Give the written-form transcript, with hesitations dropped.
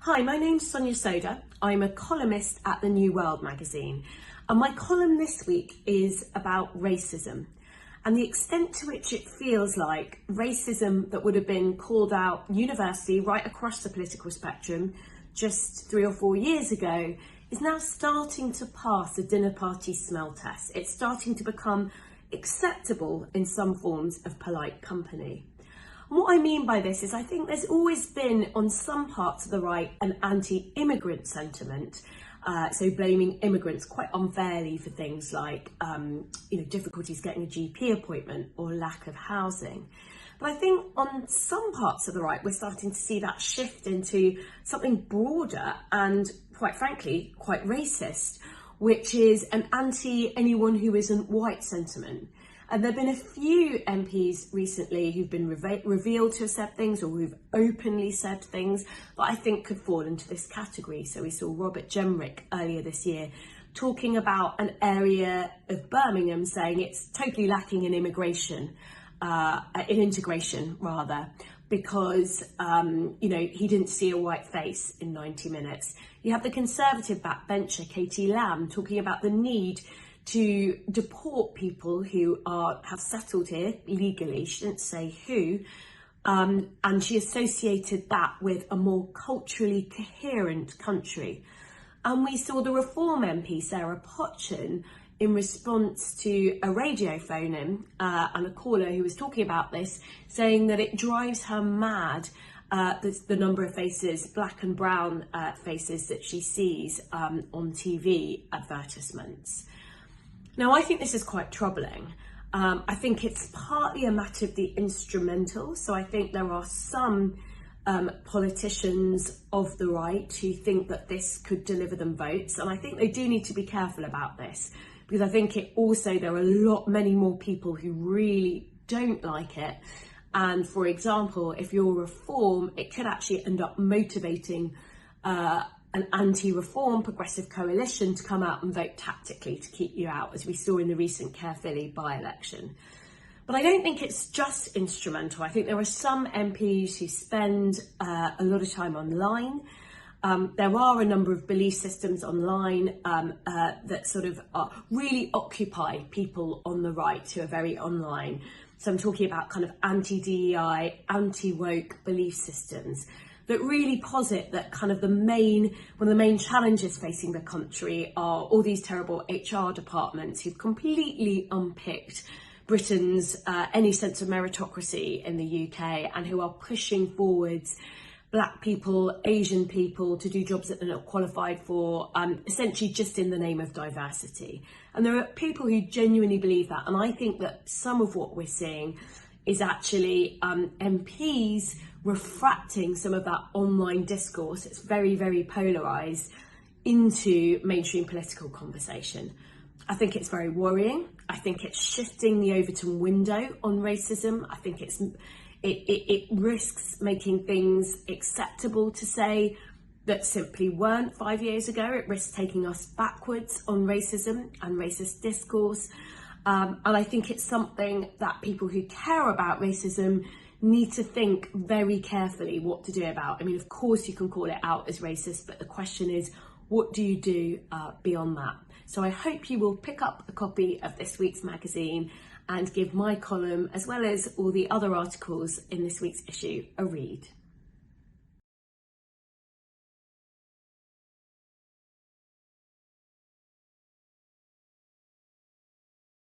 Hi, my name's Sonia Sodha. I'm a columnist at the New World magazine, and my column this week is about racism and the extent to which it feels like racism that would have been called out universally right across the political spectrum just 3 or 4 years ago is now starting to pass the dinner party smell test. It's starting to become acceptable in some forms of polite company. And what I mean by this is I think there's always been, on some parts of the right, an anti-immigrant sentiment, so blaming immigrants quite unfairly for things like difficulties getting a GP appointment or lack of housing. But I think on some parts of the right, we're starting to see that shift into something broader and, quite frankly, quite racist, which is an anti-anyone who isn't white sentiment. And there have been a few MPs recently who've been revealed to have said things or who've openly said things that I think could fall into this category. So we saw Robert Jenrick earlier this year talking about an area of Birmingham saying it's totally lacking in integration, because he didn't see a white face in 90 minutes. You have the Conservative backbencher Katie Lamb talking about the need to deport people who have settled here legally. She didn't say who, and she associated that with a more culturally coherent country. And we saw the Reform MP Sarah Potchin, in response to a radio phone-in and a caller who was talking about this, saying that it drives her mad, the number of faces, black and brown faces that she sees on TV advertisements. Now, I think this is quite troubling. I think it's partly a matter of the instrumental. So I think there are some politicians of the right who think that this could deliver them votes. And I think they do need to be careful about this, because I think there are many more people who really don't like it. And for example, if you're Reform, it could actually end up motivating an anti-reform progressive coalition to come out and vote tactically to keep you out, as we saw in the recent Caerphilly by-election. But I don't think it's just instrumental. I think there are some MPs who spend a lot of time online. There are a number of belief systems online that sort of really occupy people on the right who are very online. So I'm talking about kind of anti-DEI, anti-woke belief systems that really posit that kind of one of the main challenges facing the country are all these terrible HR departments who've completely unpicked Britain's any sense of meritocracy in the UK, and who are pushing forwards Black people, Asian people to do jobs that they're not qualified for, essentially just in the name of diversity. And there are people who genuinely believe that. And I think that some of what we're seeing is actually MPs refracting some of that online discourse. It's very, very polarised into mainstream political conversation. I think it's very worrying. I think it's shifting the Overton window on racism. I think it risks making things acceptable to say that simply weren't 5 years ago. It risks taking us backwards on racism and racist discourse. And I think it's something that people who care about racism need to think very carefully what to do about. I mean, of course you can call it out as racist, but the question is, what do you do beyond that? So I hope you will pick up a copy of this week's magazine and give my column, as well as all the other articles in this week's issue, a read.